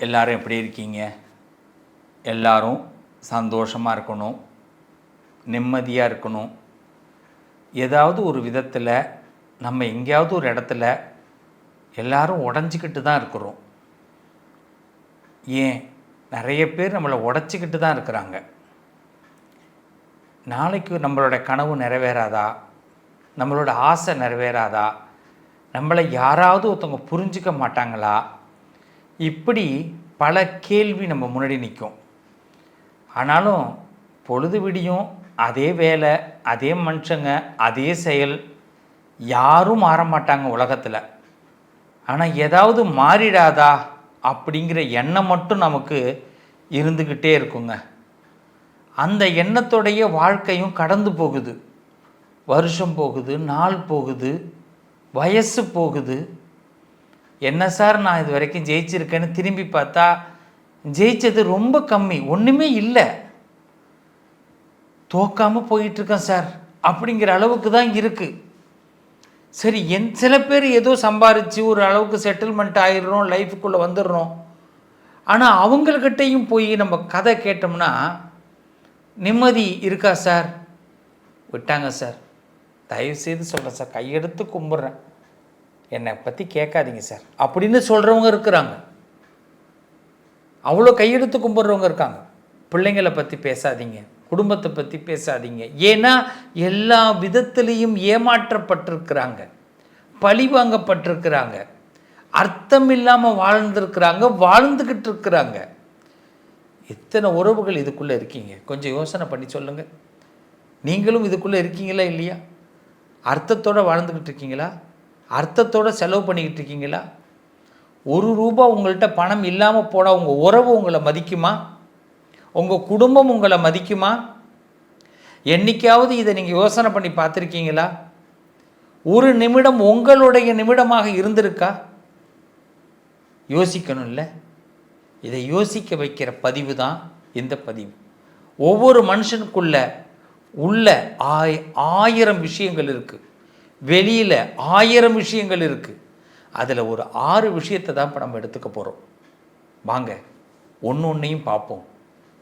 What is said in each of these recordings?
எல்லாரும் எப்படி இருக்கீங்க? எல்லாரும் சந்தோஷமாக இருக்கணும், நிம்மதியாக இருக்கணும். ஏதாவது ஒரு விதத்தில் நம்ம எங்கேயாவது ஒரு இடத்துல எல்லாரும் உடஞ்சிக்கிட்டு தான் இருக்கிறோம். ஏன் நிறைய பேர் நம்மளை உடச்சிக்கிட்டு தான் இருக்கிறாங்க. நாளைக்கு நம்மளோட கனவு நிறைவேறாதா, நம்மளோட ஆசை நிறைவேறாதா, நம்மளை யாராவது ஒருத்தவங்க புரிஞ்சிக்க மாட்டாங்களா, இப்படி பல கேள்வி நம்ம முன்னாடி நிற்கும். ஆனாலும் பொழுது விடியும், அதே வேலை, அதே மனுஷங்க, அதே செயல், யாரும் மாற மாட்டாங்க உலகத்தில். ஆனால் ஏதாவது மாறிடாதா அப்படிங்கிற எண்ணம் மட்டும் நமக்கு இருந்துக்கிட்டே இருக்குங்க. அந்த எண்ணத்தோடைய வாழ்க்கையும் கடந்து போகுது. வருஷம் போகுது, நாள் போகுது, வயசு போகுது. என்ன சார் நான் இது வரைக்கும் ஜெயிச்சிருக்கேன்னு திரும்பி பார்த்தா ஜெயிச்சது ரொம்ப கம்மி, ஒன்றுமே இல்லை, தோக்காமல் போயிட்டுருக்கேன் சார் அப்படிங்கிற அளவுக்கு தான் இருக்குது. சரி, சில பேர் ஏதோ சம்பாரித்து ஒரு அளவுக்கு செட்டில்மெண்ட் ஆகிடுறோம், லைஃபுக்குள்ளே வந்துடுறோம். ஆனால் அவங்கக்கிட்டையும் போய் நம்ம கதை கேட்டோம்னா, நிம்மதி இருக்கா சார், விட்டாங்க சார், தயவுசெய்து சொல்கிறேன் சார், கையெடுத்து கும்பிட்றேன், என்னை பற்றி கேட்காதீங்க சார் அப்படின்னு சொல்கிறவங்க இருக்கிறாங்க. அவ்வளோ கையெடுத்து கும்பிட்றவங்க இருக்காங்க. பிள்ளைங்களை பற்றி பேசாதீங்க, குடும்பத்தை பற்றி பேசாதீங்க. ஏன்னா எல்லா விதத்துலேயும் ஏமாற்றப்பட்டிருக்கிறாங்க, பழி வாங்கப்பட்டிருக்கிறாங்க, அர்த்தம் இல்லாமல் வாழ்ந்துருக்கிறாங்க, வாழ்ந்துக்கிட்டு இருக்கிறாங்க. எத்தனை உறவுகள் இதுக்குள்ளே இருக்கீங்க, கொஞ்சம் யோசனை பண்ணி சொல்லுங்கள். நீங்களும் இதுக்குள்ளே இருக்கீங்களா இல்லையா? அர்த்தத்தோடு வாழ்ந்துக்கிட்டு இருக்கீங்களா? அர்த்தத்தோடு செலவு பண்ணிக்கிட்டு இருக்கீங்களா? ₹1 உங்கள்கிட்ட பணம் இல்லாமல் போனால் உங்கள் உறவு உங்களை மதிக்குமா? உங்கள் குடும்பம் உங்களை மதிக்குமா? என்னைக்காவது இதை நீங்கள் யோசனை பண்ணி பார்த்துருக்கீங்களா? ஒரு நிமிடம் உங்களுடைய நிமிடமாக இருந்திருக்கா? யோசிக்கணும்ல. இதை யோசிக்க வைக்கிற பதிவு தான் இந்த பதிவு. ஒவ்வொரு மனுஷனுக்குள்ள உள்ள 1000 விஷயங்கள் இருக்குது, வெளியில் 1000 விஷயங்கள் இருக்குது. அதில் ஒரு 6 விஷயத்தை தான் இப்போ நம்ம எடுத்துக்க போகிறோம். வாங்க ஒன்றையும் பார்ப்போம்.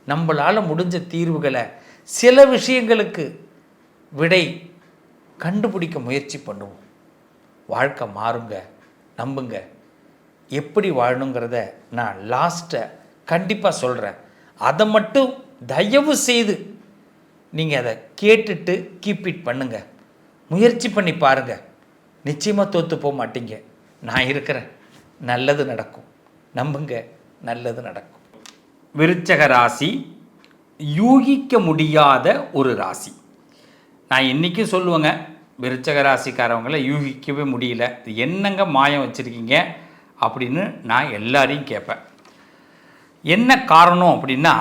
நம்மளால் முடிஞ்ச தீர்வுகளை, சில விஷயங்களுக்கு விடை கண்டுபிடிக்க முயற்சி பண்ணுவோம். வாழ்க்கை மாறுங்க, நம்புங்க. எப்படி வாழணுங்கிறத நான் லாஸ்ட்டை கண்டிப்பாக சொல்கிறேன். அதை மட்டும் தயவு செய்து நீங்கள் அதை கேட்டுட்டு கீப் இட் பண்ணுங்கள், முயற்சி பண்ணி பாருங்கள். நிச்சயமாக தோற்று போக மாட்டீங்க. நான் இருக்கிறேன், நல்லது நடக்கும், நம்புங்க, நல்லது நடக்கும். விருச்சக ராசி யூகிக்க முடியாத ஒரு ராசி. நான் இன்றைக்கும் சொல்லுவேங்க, விருச்சக ராசிக்காரவங்களை யூகிக்கவே முடியல, இது என்னங்க மாயம் வச்சுருக்கீங்க அப்படின்னு நான் எல்லாரையும் கேட்பேன். என்ன காரணம் அப்படின்னா,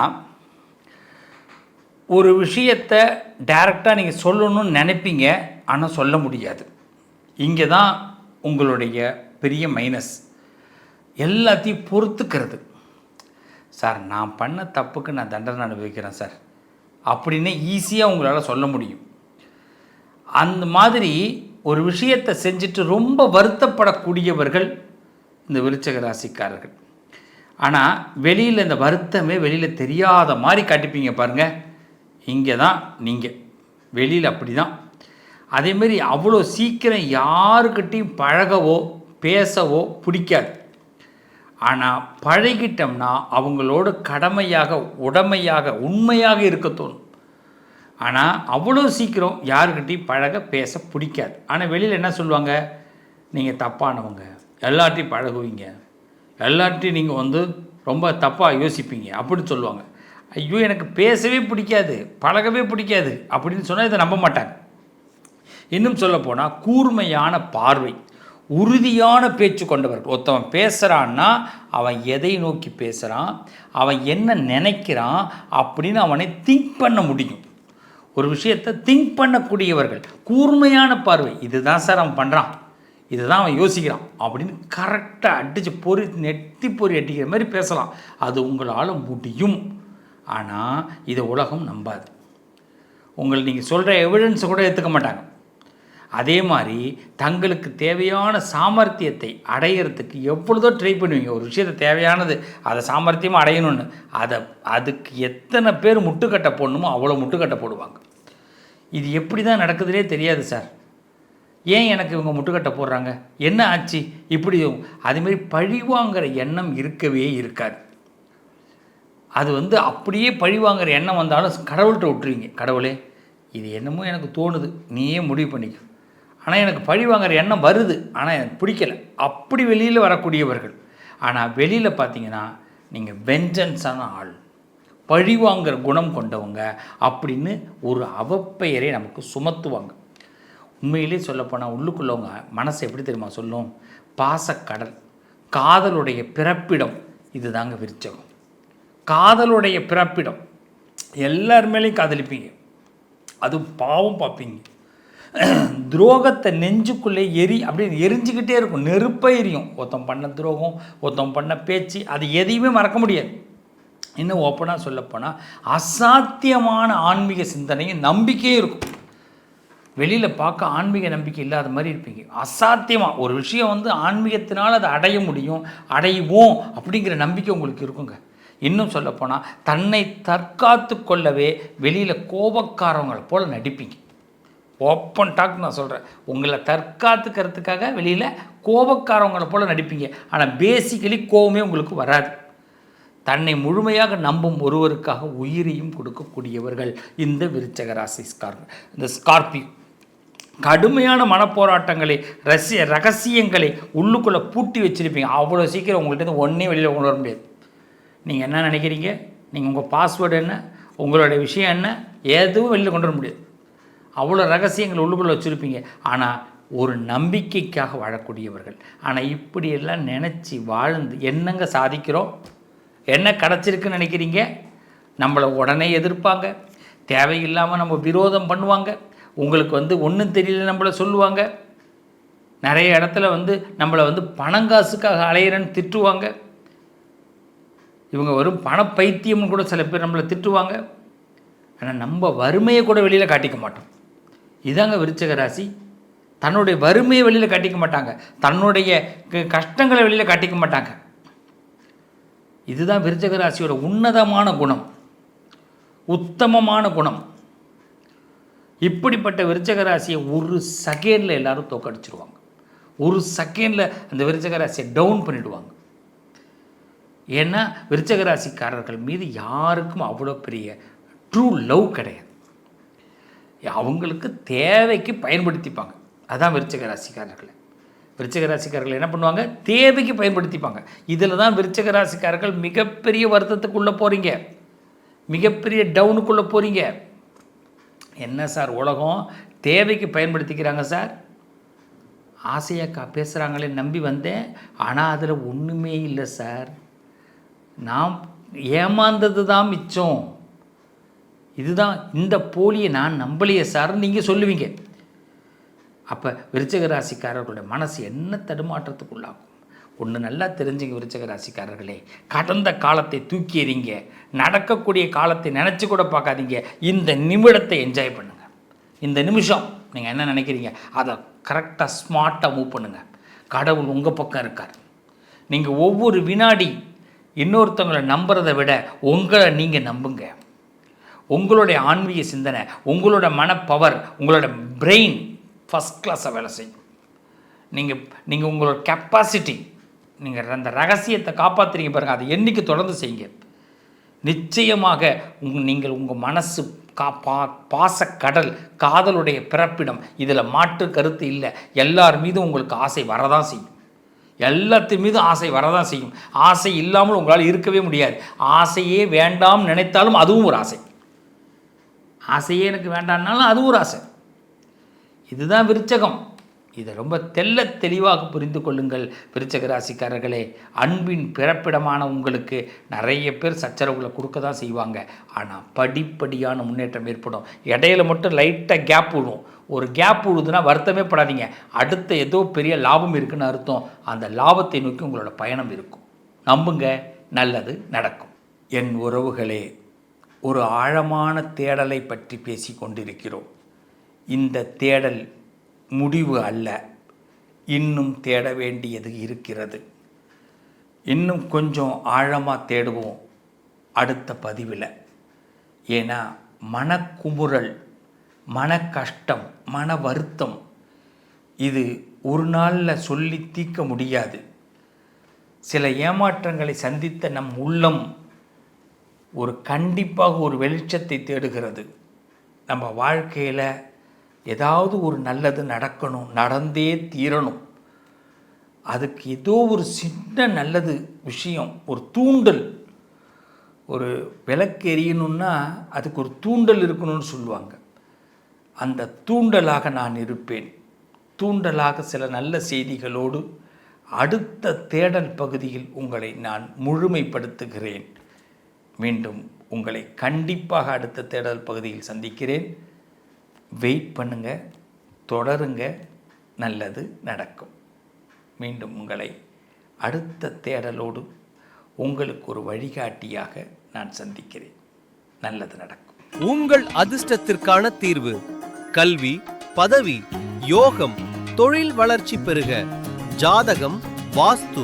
ஒரு விஷயத்தை டைரெக்டாக நீங்கள் சொல்லணும்னு நினைப்பீங்க, ஆனால் சொல்ல முடியாது. இங்கே தான் உங்களுடைய பெரிய மைனஸ். எல்லாத்தையும் பொறுத்துக்கிறது. சார் நான் பண்ண தப்புக்கு நான் தண்டனை அனுபவிக்கிறேன் சார் அப்படின்னு ஈஸியாக உங்களால் சொல்ல முடியும். அந்த மாதிரி ஒரு விஷயத்தை செஞ்சுட்டு ரொம்ப வருத்தப்படக்கூடியவர்கள் இந்த விருச்சக ராசிக்காரர்கள். ஆனால் வெளியில் இந்த வருத்தமே வெளியில் தெரியாத மாதிரி காட்டிப்பீங்க பாருங்கள். இங்கே தான் நீங்கள் வெளியில் அப்படி தான். அதேமாரி அவ்வளோ சீக்கிரம் யாருக்கிட்டையும் பழகவோ பேசவோ பிடிக்காது. ஆனால் பழகிட்டோம்னா அவங்களோட கடமையாக, உடமையாக, உண்மையாக இருக்க தோணும். ஆனால் அவ்வளோ சீக்கிரம் யாருக்கிட்டையும் பழக பேச பிடிக்காது. ஆனால் வெளியில் என்ன சொல்லுவாங்க, நீங்கள் தப்பானவங்க, எல்லார்ட்டையும் பழகுவீங்க, எல்லார்ட்டையும் நீங்கள் ரொம்ப தப்பாக யோசிப்பீங்க அப்படின்னு சொல்லுவாங்க. ஐயோ எனக்கு பேசவே பிடிக்காது, பழகவே பிடிக்காது அப்படின்னு சொன்னால் இதை நம்ப மாட்டாங்க. இன்னும் சொல்லப்போனால் கூர்மையான பார்வை, உறுதியான பேச்சு கொண்டவர்கள். ஒருத்தவன் பேசுகிறான்னா அவன் எதை நோக்கி பேசுகிறான், அவன் என்ன நினைக்கிறான் அப்படின்னு அவனை திங்க் பண்ண முடியும். ஒரு விஷயத்தை திங்க் பண்ணக்கூடியவர்கள், கூர்மையான பார்வை, இதுதான் சார் அவன் பண்ணுறான், இதுதான் அவன் யோசிக்கிறான் அப்படின்னு கரெக்டாக அடித்து நெத்தி பொறி அடிக்கிற மாதிரி பேசலாம். அது உங்களால் முடியும். ஆனால் இதை உலகம் நம்பாது. நீங்கள் சொல்கிற எவிடன்ஸை கூட ஏற்றுக்க மாட்டாங்க. அதே மாதிரி தங்களுக்கு தேவையான சாமர்த்தியத்தை அடையிறதுக்கு எவ்வளோதோ ட்ரை பண்ணுவீங்க. ஒரு விஷயத்தை தேவையானது அதை சாமர்த்தியமாக அடையணும்னு, அதுக்கு எத்தனை பேர் முட்டுக்கட்டை போடணுமோ அவ்வளோ முட்டுக்கட்டை போடுவாங்க. இது எப்படி தான் நடக்குதுன்னே தெரியாது சார். ஏன் எனக்கு இவங்க முட்டுக்கட்டை போடுறாங்க, என்ன ஆச்சு இப்படி? அதுமாரி பழிவாங்கிற எண்ணம் இருக்கவே இருக்காது. அது அப்படியே பழிவாங்கிற எண்ணம் வந்தாலும் கடவுள்கிட்ட விட்டுருவீங்க. கடவுளே, இது என்னமோ எனக்கு தோணுது, நீயே முடிவு பண்ணிக்க. ஆனால் எனக்கு பழிவாங்கிற எண்ணம் வருது, ஆனால் எனக்கு பிடிக்கலை. அப்படி வெளியில் வரக்கூடியவர்கள். ஆனால் வெளியில் பார்த்தீங்கன்னா நீங்கள் வெஞ்சன்ஸான ஆள், பழிவாங்கிற குணம் கொண்டவங்க அப்படின்னு ஒரு அவப்பெயரை நமக்கு சுமத்துவாங்க. உண்மையிலே சொல்லப்போனால் உள்ளுக்குள்ளவங்க மனசை எப்படி தெரியுமா சொல்லும்? பாசக்கடல், காதலுடைய பிறப்பிடம் இது தாங்க விருச்சகம். காதலுடைய பிறப்பிடம். எல்லார் மேலேயும் காதலிப்பீங்க, அது பாவம் பார்ப்பீங்க. துரோகத்தை நெஞ்சுக்குள்ளே அப்படின்னு எரிஞ்சிக்கிட்டே இருக்கும், நெருப்பை எரியும். ஒருத்தன் பண்ண துரோகம், ஒருத்தன் பண்ண பேச்சு, அது எதையுமே மறக்க முடியாது. இன்னும் ஓப்பனாக சொல்லப்போனால் அசாத்தியமான ஆன்மீக சிந்தனையும் நம்பிக்கையும் இருக்கும். வெளியில் பார்க்க ஆன்மீக நம்பிக்கை இல்லாத மாதிரி இருப்பீங்க. அசாத்தியமாக ஒரு விஷயம் ஆன்மீகத்தினால் அதை அடைய முடியும், அடைவோம் அப்படிங்கிற நம்பிக்கை உங்களுக்கு இருக்குங்க. இன்னும் சொல்லப்போனால் தன்னை தற்காத்து கொள்ளவே வெளியில் கோபக்காரவங்களை போல் நடிப்பீங்க. ஓப்பன் டாக் நான் சொல்கிறேன். உங்களை தற்காத்துக்கிறதுக்காக வெளியில் கோபக்காரவங்களை போல் நடிப்பீங்க. ஆனால் பேசிக்கலி கோபமே உங்களுக்கு வராது. தன்னை முழுமையாக நம்பும் ஒருவருக்காக உயிரையும் கொடுக்கக்கூடியவர்கள் இந்த விருச்சக ராசிக்காரர்கள். இந்த ஸ்கார்பியோ கடுமையான மனப்போராட்டங்களை ரகசியங்களை உள்ளுக்குள்ளே பூட்டி வச்சுருப்பீங்க. அவ்வளோ சீக்கிரம் உங்கள்கிட்ட ஒன்றே வெளியில் கொண்டு வர முடியாது. நீங்கள் என்ன நினைக்கிறீங்க, நீங்கள் உங்கள் பாஸ்வேர்டு என்ன, உங்களுடைய விஷயம் என்ன, எதுவும் வெளியில் கொண்டு வர முடியாது. அவ்வளோ ரகசியங்கள் உள்ளுக்குள்ளே வச்சுருப்பீங்க. ஆனால் ஒரு நம்பிக்கைக்காக வாழக்கூடியவர்கள். ஆனால் இப்படியெல்லாம் நினச்சி வாழ்ந்து என்னங்க சாதிக்கிறோம், என்ன கிடச்சிருக்குன்னு நினைக்கிறீங்க? நம்மளை உடனே எதிர்ப்பாங்க, தேவையில்லாமல் நம்ம விரோதம் பண்ணுவாங்க, உங்களுக்கு ஒன்றும் தெரியல நம்மளை சொல்லுவாங்க, நிறைய இடத்துல நம்மளை பணங்காசுக்காக அலையிறன்னு திட்டுவாங்க. இவங்க வெறும் பணப்பைத்தியம்னு கூட சில பேர் நம்மளை திட்டுவாங்க. ஆனால் நம்ம வறுமையை கூட வெளியில் காட்டிக்க மாட்டோம். இதாங்க விருச்சக ராசி. தன்னுடைய வறுமையை வெளியில் காட்டிக்க மாட்டாங்க, தன்னுடைய கஷ்டங்களை வெளியில் காட்டிக்க மாட்டாங்க. இதுதான் விருச்சக ராசியோட உன்னதமான குணம், உத்தமமான குணம். இப்படிப்பட்ட விருச்சக ராசியை ஒரு செகண்டில் எல்லாரும் தோக்கடிச்சிருவாங்க. ஒரு செகண்டில் அந்த விருச்சக ராசியை டவுன் பண்ணிவிடுவாங்க. ஏன்னா விருச்சக ராசிக்காரர்கள் மீது யாருக்கும் அவ்வளோ பெரிய ட்ரூ லவ் கிடையாது. அவங்களுக்கு தேவைக்கு பயன்படுத்திப்பாங்க. அதுதான் விருச்சக ராசிக்காரர்கள். விருச்சக ராசிக்காரர்கள் என்ன பண்ணுவாங்க, தேவைக்கு பயன்படுத்திப்பாங்க. இதில் தான் விருச்சக ராசிக்காரர்கள் மிகப்பெரிய வருத்தத்துக்குள்ளே போகிறீங்க, மிகப்பெரிய டவுனுக்குள்ளே போகிறீங்க. என்ன சார் உலகம், தேவைக்கு பயன்படுத்திக்கிறாங்க சார், ஆசையாக பேசுகிறாங்களே நம்பி வந்தேன், ஆனால் அதில் ஒன்றுமே இல்லை சார், நான் ஏமாந்தது தான் மிச்சம், இதுதான் இந்த போலியை நான் நம்பலையே சார் நீங்கள் சொல்லுவீங்க. அப்போ விருச்சக ராசிக்காரர்களுடைய மனசு என்ன தடுமாற்றத்துக்குள்ளாகும். ஒன்று நல்லா தெரிஞ்சுங்க விருச்சக ராசிக்காரர்களே, கடந்த காலத்தை தூக்கி எறிங்க, நடக்கக்கூடிய காலத்தை நினச்சி கூட பார்க்காதீங்க. இந்த நிமிடத்தை என்ஜாய் பண்ணுங்கள். இந்த நிமிஷம் நீங்கள் என்ன நினைக்கிறீங்க அதை கரெக்டாக ஸ்மார்ட்டாக மூவ் பண்ணுங்கள். கடவுள் உங்கள் பக்கம் இருக்கார். நீங்கள் ஒவ்வொரு வினாடி இன்னொருத்தவங்களை நம்புறதை விட உங்களை நீங்கள் நம்புங்க. உங்களுடைய ஆன்மீக சிந்தனை, உங்களோட மனப்பவர், உங்களோட பிரெயின் ஃபஸ்ட் கிளாஸாக வேலை செய்யும். நீங்கள் உங்களோட கெப்பாசிட்டி, நீங்கள் அந்த ரகசியத்தை காப்பாற்றுறீங்க பாருங்கள், அதை என்றைக்கு தொடர்ந்து செய்யுங்க. நிச்சயமாக நீங்கள் உங்கள் மனசு பாசக்கடல், காதலுடைய பிறப்பிடம், இதில் மாற்று கருத்து இல்லை. எல்லார் மீதும் உங்களுக்கு ஆசை வரதான் செய்யும், எல்லாத்தின் மீதும் ஆசை வரதான் செய்யும். ஆசை இல்லாமல் உங்களால் இருக்கவே முடியாது. ஆசையே வேண்டாம் நினைத்தாலும் அதுவும் ஒரு ஆசை, ஆசையே எனக்கு வேண்டாம்னாலும் அதுவும் ஒரு ஆசை. இதுதான் விருச்சகம். இதை ரொம்ப தெளிவாக புரிந்து கொள்ளுங்கள் விருச்சக ராசிக்காரர்களே. அன்பின் பிறப்பிடமான உங்களுக்கு நிறைய பேர் சச்சரவுகளை கொடுக்க தான் செய்வாங்க, ஆனால் படிப்படியான முன்னேற்றம் ஏற்படும். இடையில மட்டும் லைட்டாக கேப் விடும். ஒரு கேப் விழுதுன்னா வருத்தமே படாதீங்க, அடுத்த ஏதோ பெரிய லாபம் இருக்குன்னு அர்த்தம். அந்த லாபத்தை நோக்கி உங்களோட பயணம் இருக்கும். நம்புங்க, நல்லது நடக்கும். என் உறவுகளே, ஒரு ஆழமான தேடலை பற்றி பேசி கொண்டிருக்கிறோம். இந்த தேடல் முடிவு அல்ல, இன்னும் தேட வேண்டியது இருக்கிறது. இன்னும் கொஞ்சம் ஆழமாக தேடுவோம் அடுத்த பதிவில். ஏன்னா மனக்குமுறல், மன கஷ்டம், மன வருத்தம் இது ஒரு நாளில் சொல்லி தீர்க்க முடியாது. சில ஏமாற்றங்களை சந்தித்த நம் உள்ளம் கண்டிப்பாக ஒரு வெளிச்சத்தை தேடுகிறது. நம்ம வாழ்க்கையில் ஏதாவது ஒரு நல்லது நடக்கணும், நடந்தே தீரணும். அதுக்கு ஏதோ ஒரு சின்ன நல்லது விஷயம், ஒரு தூண்டல், ஒரு விளக்கு எரியணும்னா அதுக்கு ஒரு தூண்டல் இருக்கணும்னு சொல்லுவாங்க. அந்த தூண்டலாக நான் இருப்பேன். தூண்டலாக சில நல்ல செய்திகளோடு அடுத்த தேடல் பகுதியில் உங்களை நான் முழுமைப்படுத்துகிறேன். மீண்டும் உங்களை கண்டிப்பாக அடுத்த தேடல் பகுதியில் சந்திக்கிறேன். வெயிட் பண்ணுங்க, தொடருங்க, நல்லது நடக்கும். மீண்டும் உங்களை அடுத்த தேடலோடு உங்களுக்கு ஒரு வழிகாட்டியாக நான் சந்திக்கிறேன். நல்லது நடக்கும். உங்கள் அதிர்ஷ்டத்திற்கான தீர்வு: கல்வி, பதவி, யோகம், தொழில் வளர்ச்சி பெருக, ஜாதகம், வாஸ்து,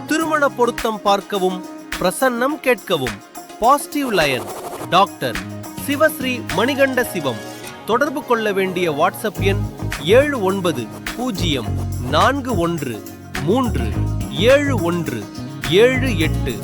திருமண பொருத்தம் பார்க்கவும், பிரசன்னம் கேட்கவும். Positive lion doctor Sivasri Manikanda Sivam. தொடர்பு கொள்ள வேண்டிய வாட்ஸ்அப் எண் 7904137178.